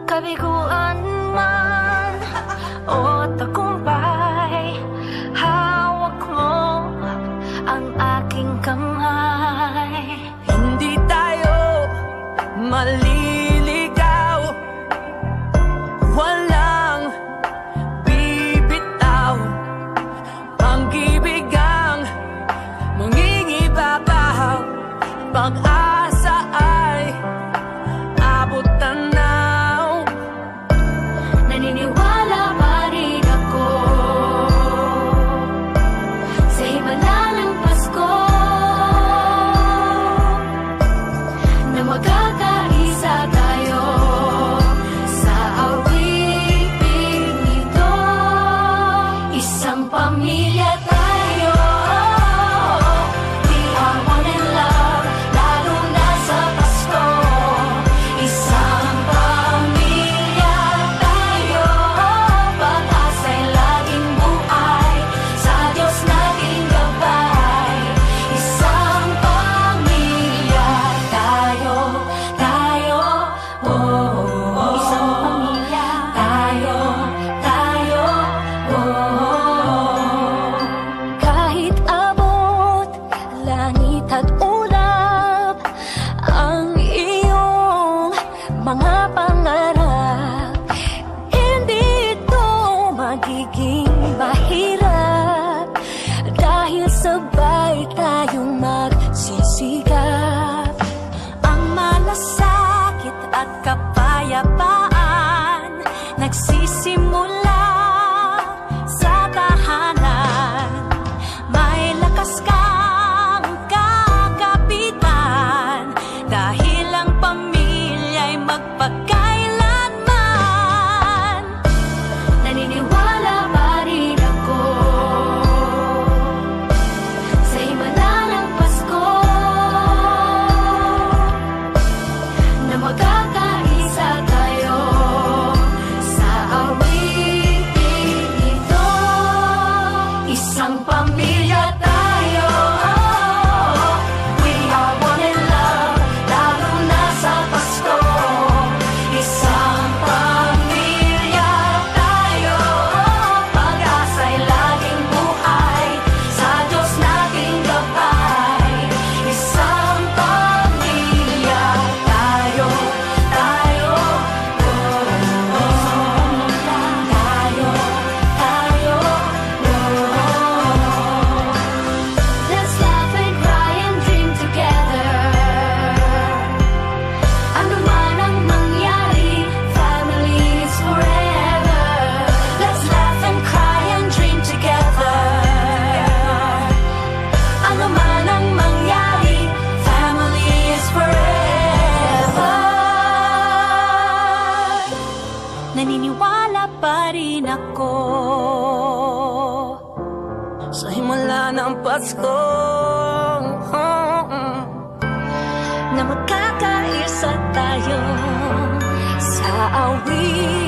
kabiguan man o tagumpay, hawak mo ang aking kamay. Hindi tayo maliligaw, walang bibitaw, pag-ibig ang mangingibabaw, pag-asa ay abot tanaw. Naniniwala pa rin ako sa himala ng Pasko, na magkakaisa tayo sa awiting ito. Isang pamilya tayo, we are one in love, lalo na sa Pasko. Isang pamilya tayo, pag-asa'y laging buhay, sa Diyos nating gabay. Isang pamilya tayo, oh, isang pamilya tayo, oh. Kahit abot langit at ulap ang iyong mga pangarap, hindi ito magiging mahirap dahil sabay tayong magsisikap. Ang malasakit at kapayapaan nagsisimula sa tahanan. May lakas kang kakapitan dahil ang pamilya'y magpakailanman. Naniniwala pa rin ako sa himala ng Pasko, na magkakaisa tayo sa awiting ito. Isang pamilya tayo, we are one in love, lalo na sa Pasko. Isang pamilya tayo, pag-asa'y laging buhay, sa Diyos nating gabay. Isang pamilya tayo, Let's laugh and cry and dream together. Ano man ang mangyari, family is forever. Let's laugh and cry and dream together. Ano man ang mangyari, family is forever. Naniniwala pa rin ako Sa himala ng Pasko, na magkakaisa tayo sa awit